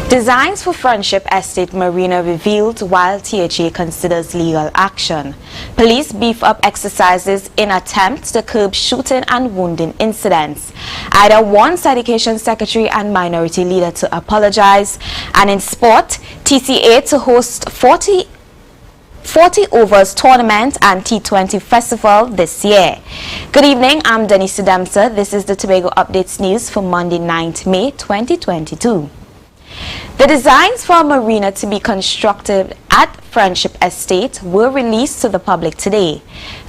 Designs for Friendship Estate Marina revealed while THA considers legal action. Police beef up exercises in attempts to curb shooting and wounding incidents. Ida wants Education Secretary and Minority Leader to apologize. And in sport, TCA to host 40 overs tournament and T20 festival this year. Good evening, I'm Denise Sudamsa. This is the Tobago Updates News for Monday 9th May 2022. The designs for a marina to be constructed at Friendship Estate were released to the public today.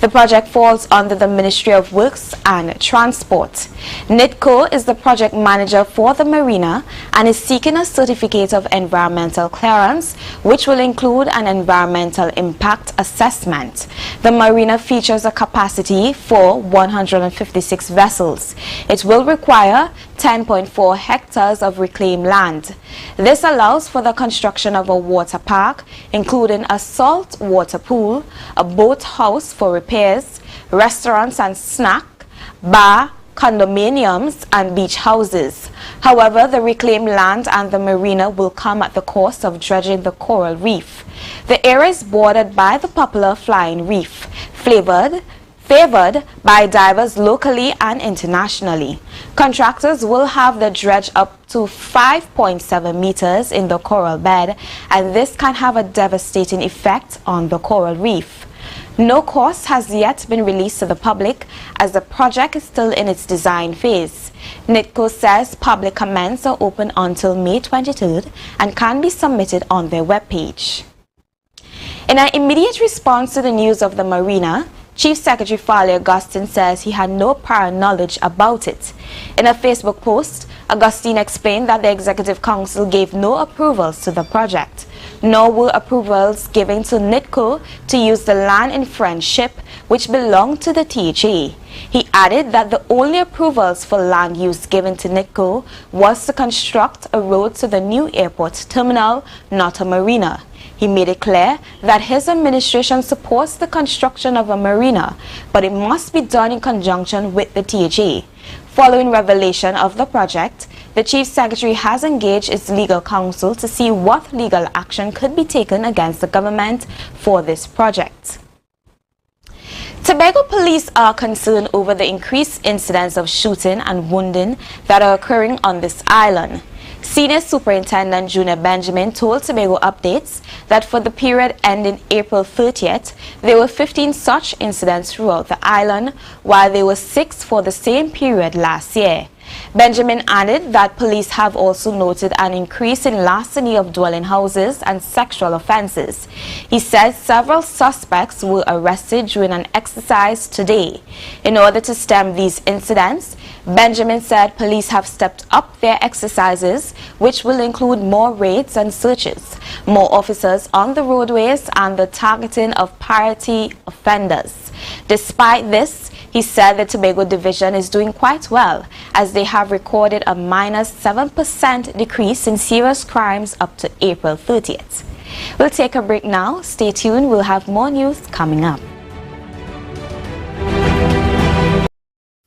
The project falls under the Ministry of Works and Transport. NITCO is the project manager for the marina and is seeking a certificate of environmental clearance, which will include an environmental impact assessment. The marina features a capacity for 156 vessels. It will require 10.4 hectares of reclaimed land. This allows for the construction of a water park, including a salt water pool, a boat house for repairs, restaurants and snack, bar, condominiums and beach houses. However, the reclaimed land and the marina will come at the cost of dredging the coral reef. The area is bordered by the popular flying reef, favored by divers locally and internationally. Contractors will have the dredge up to 5.7 meters in the coral bed, and this can have a devastating effect on the coral reef. No cost has yet been released to the public as the project is still in its design phase. NITCO says public comments are open until May 23rd and can be submitted on their webpage. In an immediate response to the news of the marina, Chief Secretary Farley Augustine says he had no prior knowledge about it. In a Facebook post, Augustine explained that the Executive Council gave no approvals to the project, nor were approvals given to NITCO to use the land in Friendship, which belonged to the THA. He added that the only approvals for land use given to NITCO was to construct a road to the new airport terminal, not a marina. He made it clear that his administration supports the construction of a marina, but it must be done in conjunction with the THA. Following revelation of the project, the Chief Secretary has engaged its legal counsel to see what legal action could be taken against the government for this project. Tobago police are concerned over the increased incidents of shooting and wounding that are occurring on this island. Senior Superintendent Junior Benjamin told Tobago Updates that for the period ending April 30th, there were 15 such incidents throughout the island, while there were 6 for the same period last year. Benjamin added that police have also noted an increase in larceny of dwelling houses and sexual offenses. He said several suspects were arrested during an exercise today. In order to stem these incidents, Benjamin said police have stepped up their exercises, which will include more raids and searches, more officers on the roadways, and the targeting of priority offenders. Despite this, he said the Tobago Division is doing quite well, as they have recorded a -7% decrease in serious crimes up to April 30th. We'll take a break now. Stay tuned. We'll have more news coming up.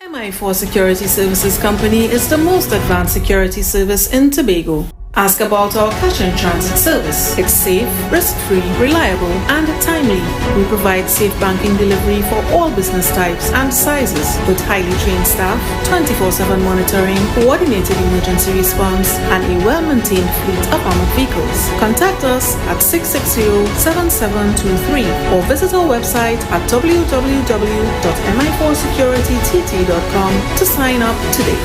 MI4 Security Services Company is the most advanced security service in Tobago. Ask about our cash and transit service. It's safe, risk-free, reliable, and timely. We provide safe banking delivery for all business types and sizes with highly trained staff, 24/7 monitoring, coordinated emergency response, and a well-maintained fleet of armored vehicles. Contact us at 660-7723 or visit our website at www.mi4securitytt.com to sign up today.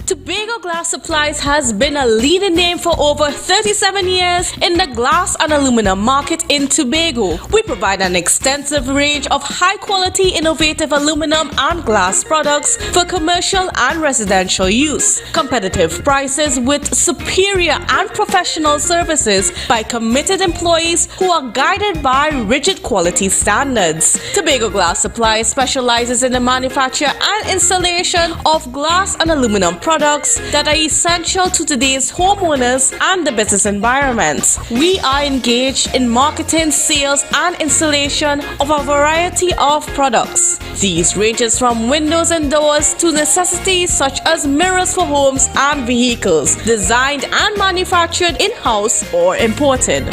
Tobago Tobago Glass Supplies has been a leading name for over 37 years in the glass and aluminum market in Tobago. We provide an extensive range of high-quality, innovative aluminum and glass products for commercial and residential use. Competitive prices with superior and professional services by committed employees who are guided by rigid quality standards. Tobago Glass Supplies specializes in the manufacture and installation of glass and aluminum products that are essential to today's homeowners and the business environment. We are engaged in marketing, sales, and installation of a variety of products. These ranges from windows and doors to necessities such as mirrors for homes and vehicles, designed and manufactured in-house or imported.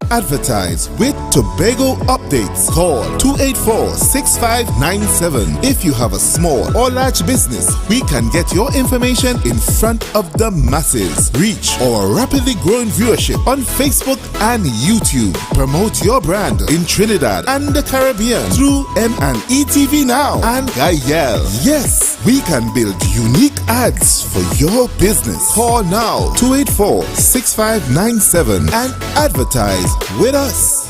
Advertise with Tobago Updates. Call 284-6597. If you have a small or large business, we can get your information in front of the masses. Reach our rapidly growing viewership on Facebook and YouTube. Promote your brand in Trinidad and the Caribbean through M&E TV Now and Gayel. Yes, we can build unique ads for your business. Call now 284-6597 and advertise with us.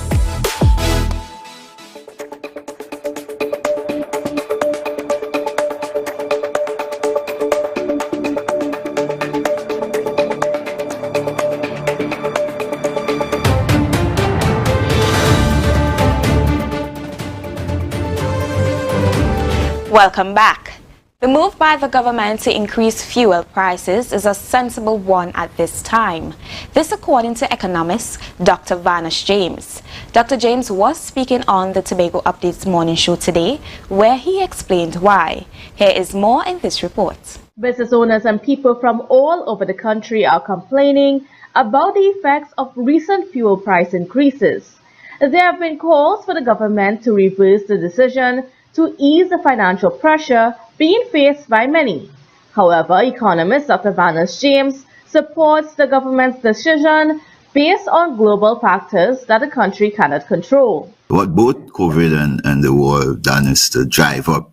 Welcome back. The move by the government to increase fuel prices is a sensible one at this time. This according to economist Dr. Vanish James. Dr. James was speaking on the Tobago Updates morning show today, where he explained why. Here is more in this report. Business owners and people from all over the country are complaining about the effects of recent fuel price increases. There have been calls for the government to reverse the decision to ease the financial pressure being faced by many. However, economist Dr. Vanish James supports the government's decision based on global factors that the country cannot control. What both COVID and the war have done is to drive up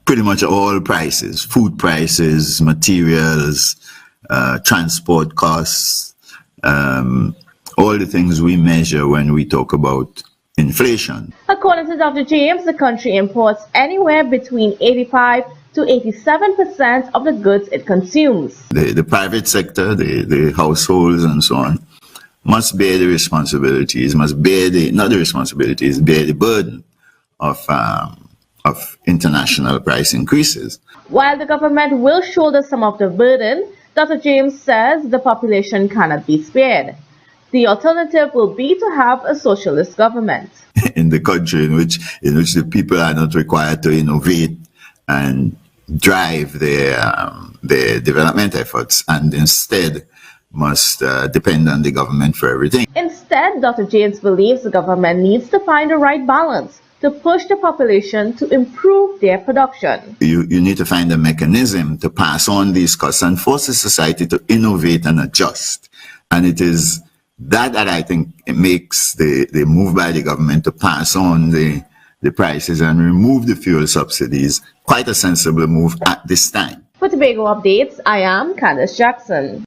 pretty much all prices, food prices, materials, transport costs, all the things we measure when we talk about inflation. According to Dr. James, the country imports anywhere between 85 to 87% of the goods it consumes. The private sector, the households and so on, must bear the responsibilities, bear the burden of international price increases. While the government will shoulder some of the burden, Dr. James says the population cannot be spared. The alternative will be to have a socialist government. In the country in which the people are not required to innovate and drive their development efforts, and instead must depend on the government for everything. Instead, Dr. James believes the government needs to find the right balance to push the population to improve their production. You need to find a mechanism to pass on these costs and force the society to innovate and adjust. And it is that I think it makes the move by the government to pass on the prices and remove the fuel subsidies quite a sensible move at this time. For Tobago Updates, I am Candace Jackson.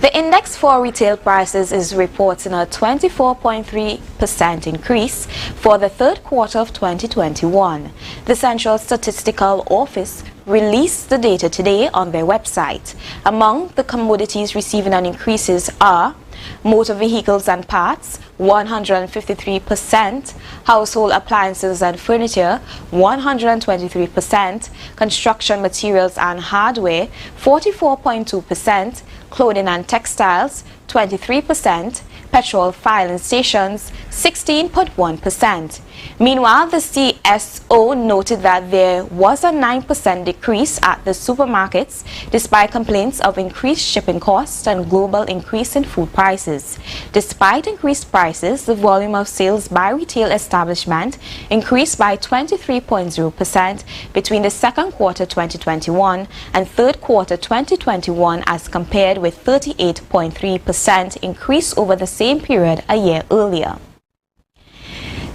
The index for retail prices is reporting a 24.3% increase for the third quarter of 2021. The Central Statistical Office released the data today on their website. Among the commodities receiving an increases are motor vehicles and parts, 153%, household appliances and furniture, 123%, construction materials and hardware, 44.2%, clothing and textiles, 23%, petrol filling stations, 16.1%. Meanwhile, the CSO noted that there was a 9% decrease at the supermarkets despite complaints of increased shipping costs and global increase in food prices. Despite increased prices, the volume of sales by retail establishment increased by 23.0% between the second quarter 2021 and third quarter 2021 as compared with 38.3% increase over the same period a year earlier.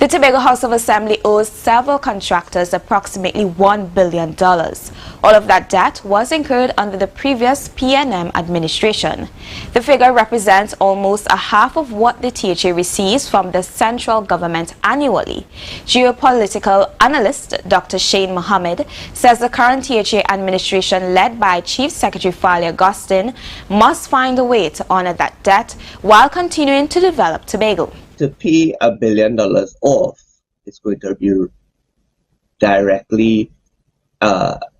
The Tobago House of Assembly owes several contractors approximately $1 billion. All of that debt was incurred under the previous PNM administration. The figure represents almost a half of what the THA receives from the central government annually. Geopolitical analyst Dr. Shane Mohammed says the current THA administration led by Chief Secretary Farley Augustine must find a way to honor that debt while continuing to develop Tobago. To pay $1 billion off is going to be directly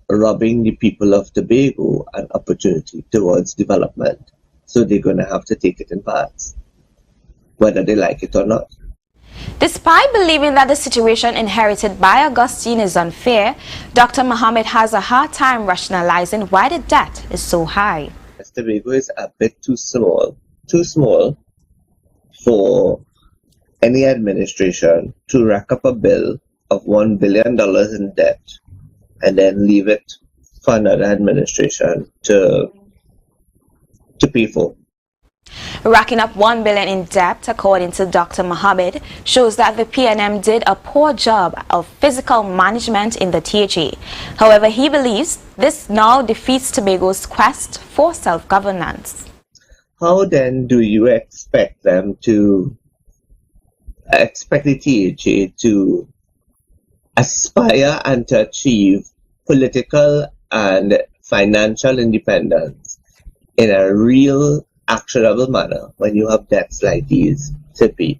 robbing the people of Tobago an opportunity towards development. So they're going to have to take it in parts, whether they like it or not. Despite believing that the situation inherited by Augustine is unfair, Dr. Mohammed has a hard time rationalizing why the debt is so high. Tobago is a bit too small for any administration to rack up a bill of $1 billion in debt and then leave it for another administration to pay for. Racking up $1 billion in debt, according to Dr. Mohammed, shows that the PNM did a poor job of fiscal management in the THA. However, he believes this now defeats Tobago's quest for self-governance. How then do you expect the THA to aspire and to achieve political and financial independence in a real, actionable manner when you have debts like these to pay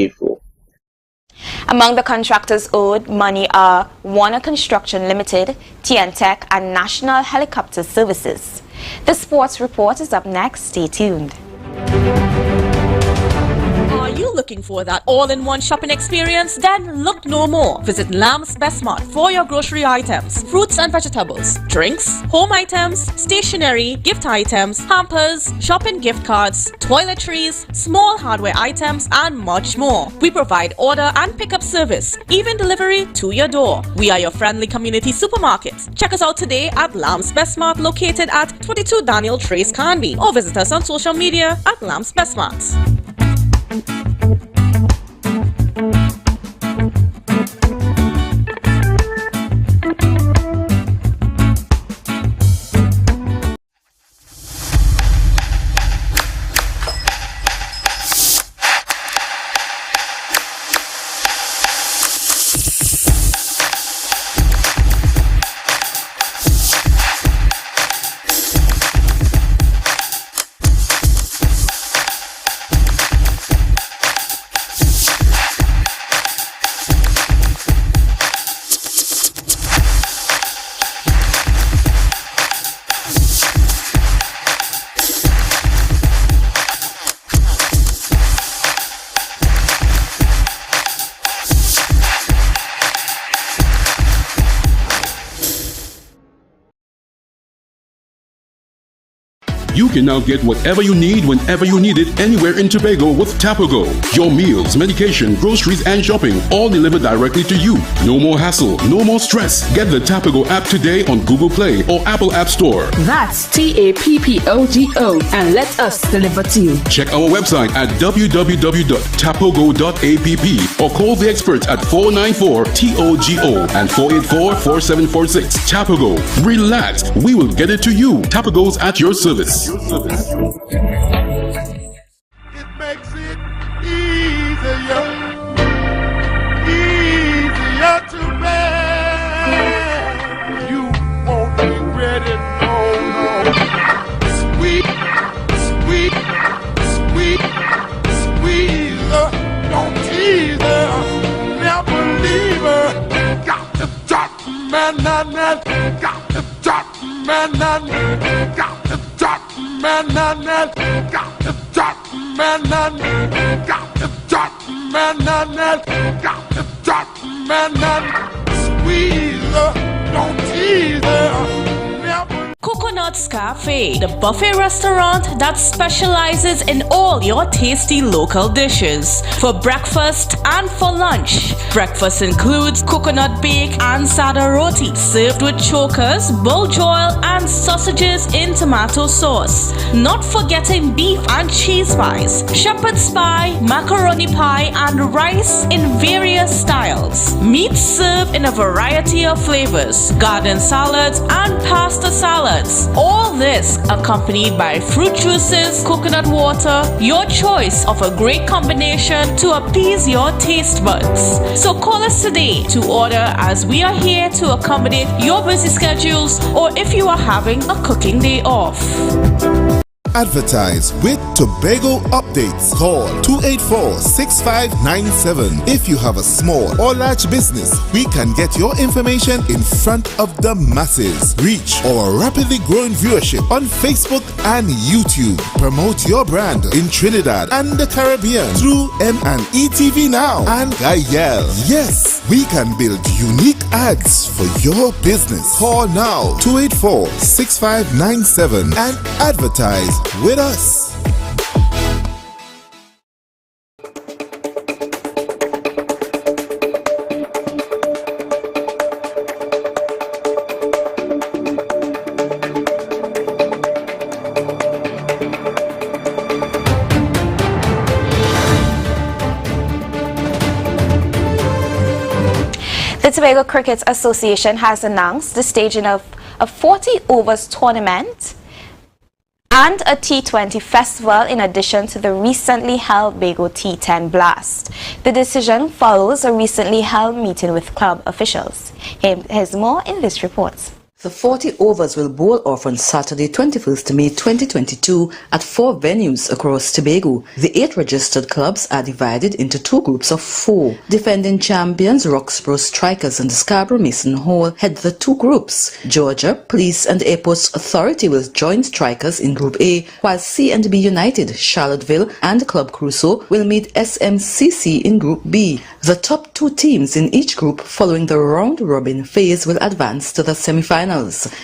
for? Among the contractors owed money are Warner Construction Limited, TN Tech, and National Helicopter Services. The sports report is up next. Stay tuned. Are you looking for that all-in-one shopping experience? Then look no more. Visit Lamb's Best Mart for your grocery items, fruits and vegetables, drinks, home items, stationery, gift items, hampers, shopping gift cards, toiletries, small hardware items, and much more. We provide order and pickup service, even delivery to your door. We are your friendly community supermarket. Check us out today at Lamb's Best Mart, located at 22 Daniel Trace Canby, or visit us on social media at Lamb's Best Mart. You can now get whatever you need whenever you need it anywhere in Tobago with Tobago. Your meals, medication, groceries, and shopping all delivered directly to you. No more hassle, no more stress. Get the Tobago app today on Google Play or Apple App Store. That's TAPPOGO, and let us deliver to you. Check our website at www.tapogo.app or call the experts at 494-TOGO and 484-4746. Tobago. Relax. We will get it to you. Tobago's at your service. It makes it easier to bear. You won't regret it, no. Sweet, squeezer, don't tease her, never leave her. Got to drop, man, got to drop, man, got to drop, man, got to drop, man, got to drop, man. got to touch squeeze don't tease never. Coconut's Cafe, the buffet restaurant that specializes in all your tasty local dishes. For breakfast and for lunch. Breakfast includes coconut bake and sada roti, served with chokers, bull joil, and sausages in tomato sauce. Not forgetting beef and cheese pies, shepherd's pie, macaroni pie, and rice in various styles. Meat served in a variety of flavors, garden salads, and pasta salads. All this accompanied by fruit juices, coconut water, your choice of a great combination to appease your taste buds. So call us today to order, as we are here to accommodate your busy schedules or if you are having a cooking day off. Advertise with Tobago updates. Call 284-6597. If you have a small or large business, we can get your information in front of the masses. Reach our rapidly growing viewership on Facebook and YouTube. Promote your brand in Trinidad and the Caribbean through M&E TV Now and Gayel. Yes, we can build unique ads for your business. Call now 284-6597 and advertise with us. The Tobago Cricket Association has announced the staging of a 40 overs tournament and a T20 festival in addition to the recently held Tobago T10 Blast. The decision follows a recently held meeting with club officials. Here's more in this report. The 40 overs will bowl off on Saturday, 21st May 2022 at 4 venues across Tobago. The 8 registered clubs are divided into 2 groups of 4. Defending champions Roxborough Strikers and Scarborough Mason Hall head the 2 groups. Georgia Police and Airports Authority will join Strikers in Group A, while C&B United, Charlottesville and Club Crusoe will meet SMCC in Group B. The top 2 teams in each group following the round-robin phase will advance to the semi-finals.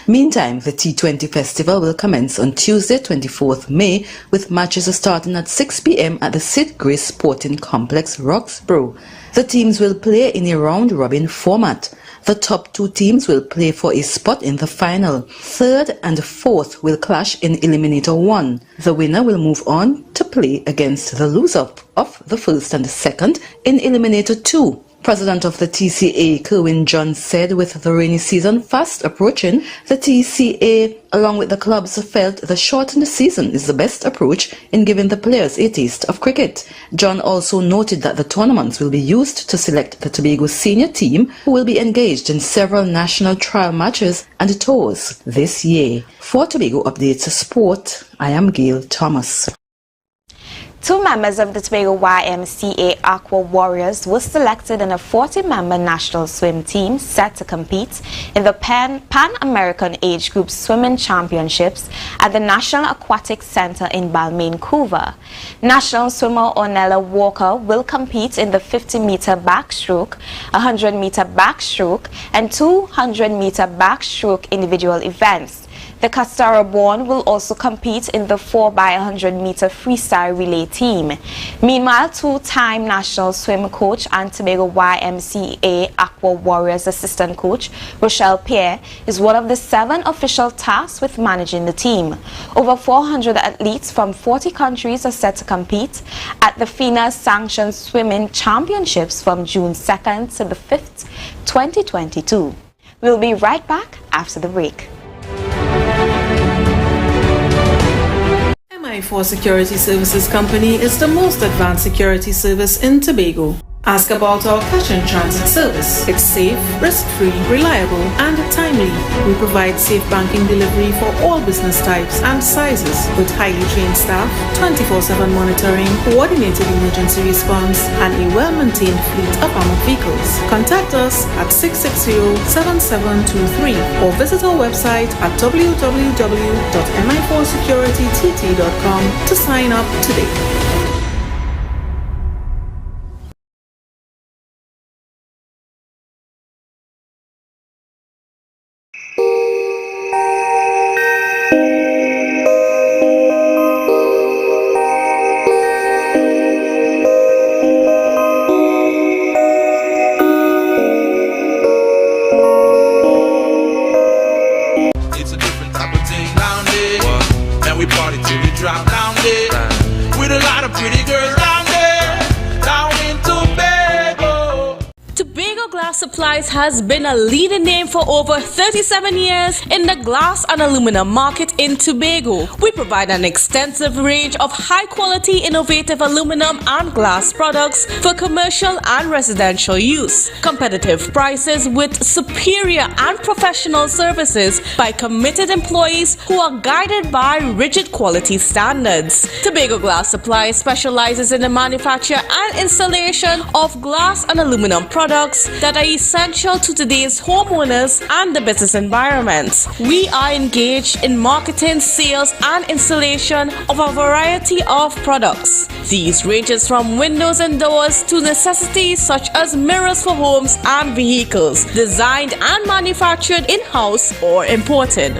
Meantime, the T20 festival will commence on Tuesday, 24th May, with matches starting at 6 p.m. at the Sid Grace Sporting Complex, Roxborough. The teams will play in a round-robin format. The top 2 teams will play for a spot in the final. 3rd and 4th will clash in Eliminator 1. The winner will move on to play against the loser of the 1st and 2nd in Eliminator 2. President of the TCA, Kerwin John, said with the rainy season fast approaching, the TCA, along with the clubs, felt the shortened season is the best approach in giving the players a taste of cricket. John also noted that the tournaments will be used to select the Tobago senior team, who will be engaged in several national trial matches and tours this year. For Tobago Updates Sport, I am Gail Thomas. 2 members of the Tobago YMCA Aqua Warriors were selected in a 40-member national swim team set to compete in the Pan American Age Group Swimming Championships at the National Aquatic Center in Balmain, Couva. National swimmer Ornella Walker will compete in the 50-meter backstroke, 100-meter backstroke, and 200-meter backstroke individual events. The Castara-born will also compete in the 4x100-meter freestyle relay team. Meanwhile, 2-time national swim coach and Tobago YMCA Aqua Warriors assistant coach Rochelle Pierre is one of the 7 official tasked with managing the team. Over 400 athletes from 40 countries are set to compete at the FINA Sanctioned Swimming Championships from June 2nd to the 5th, 2022. We'll be right back after the break. MI4 Security Services Company is the most advanced security service in Tobago. Ask about our cash and transit service. It's safe, risk-free, reliable, and timely. We provide safe banking delivery for all business types and sizes with highly trained staff, 24/7 monitoring, coordinated emergency response, and a well-maintained fleet of armored vehicles. Contact us at 660-7723 or visit our website at www.mi4securitytt.com to sign up today. Supplies has been a leading name for over 37 years in the glass and aluminum market in Tobago. We provide an extensive range of high-quality, innovative aluminum and glass products for commercial and residential use. Competitive prices with superior and professional services by committed employees who are guided by rigid quality standards. Tobago Glass Supplies specializes in the manufacture and installation of glass and aluminum products that are essential to today's homeowners and the business environment. We are engaged in marketing, sales, and installation of a variety of products. These ranges from windows and doors to necessities such as mirrors for homes and vehicles, designed and manufactured in-house or imported.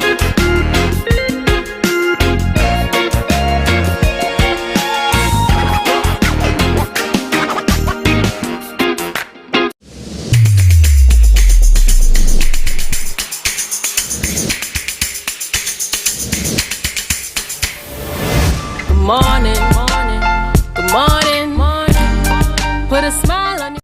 Morning, good morning, put a smile on your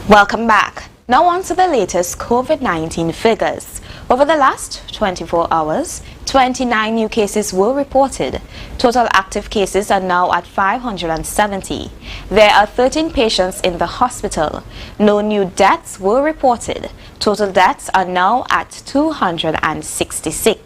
Welcome back. Now on to the latest COVID-19 figures. Over the last 24 hours, 29 new cases were reported. Total active cases are now at 570. There are 13 patients in the hospital. No new deaths were reported. Total deaths are now at 266.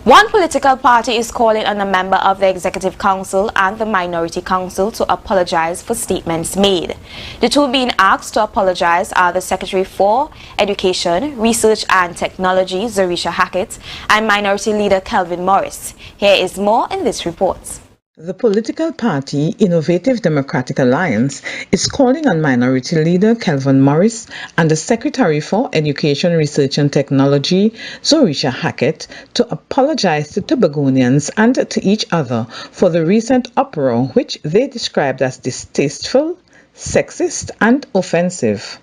One political party is calling on a member of the Executive Council and the Minority Council to apologize for statements made. The two being asked to apologize are the Secretary for Education, Research and Technology, Zorisha Hackett, and Minority Leader Kelvin Morris. Here is more in this report. The political party Innovative Democratic Alliance is calling on Minority Leader Kelvin Morris and the Secretary for Education, Research and Technology, Zorisha Hackett, to apologize to Tobagonians and to each other for the recent uproar which they described as distasteful, sexist and offensive.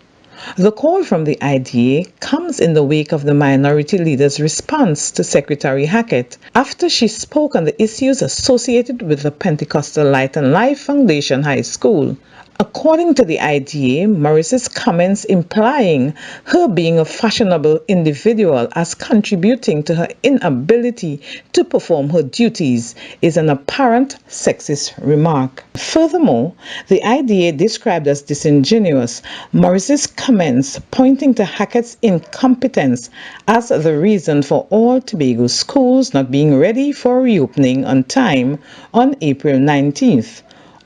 The call from the IDA comes in the wake of the minority leader's response to Secretary Hackett after she spoke on the issues associated with the Pentecostal Light and Life Foundation High School. According to the IDA, Morris's comments implying her being a fashionable individual as contributing to her inability to perform her duties is an apparent sexist remark. Furthermore, the IDA described as disingenuous Morris's comments pointing to Hackett's incompetence as the reason for all Tobago schools not being ready for reopening on time on April 19th.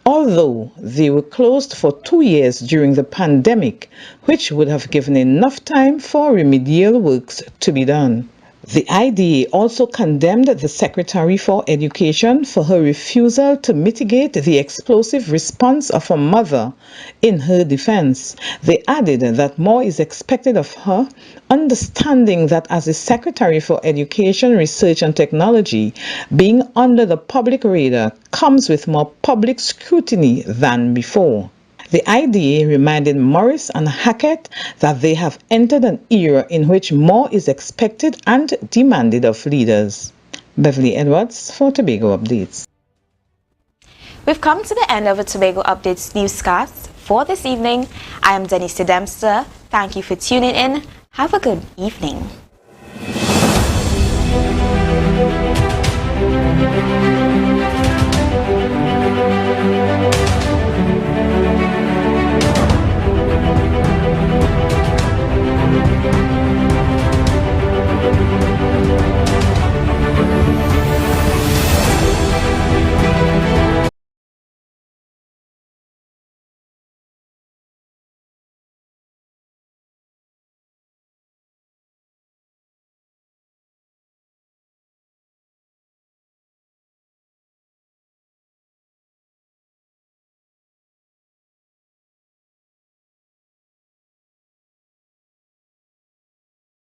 Although they were closed for 2 years during the pandemic, which would have given enough time for remedial works to be done. The IDA also condemned the Secretary for Education for her refusal to mitigate the explosive response of her mother in her defense. They added that more is expected of her, understanding that as the Secretary for Education, Research and Technology, being under the public radar comes with more public scrutiny than before. The IDA reminded Morris and Hackett that they have entered an era in which more is expected and demanded of leaders. Beverly Edwards for Tobago Updates. We've come to the end of the Tobago Updates newscast for this evening. I am Denise Dempster. Thank you for tuning in. Have a good evening.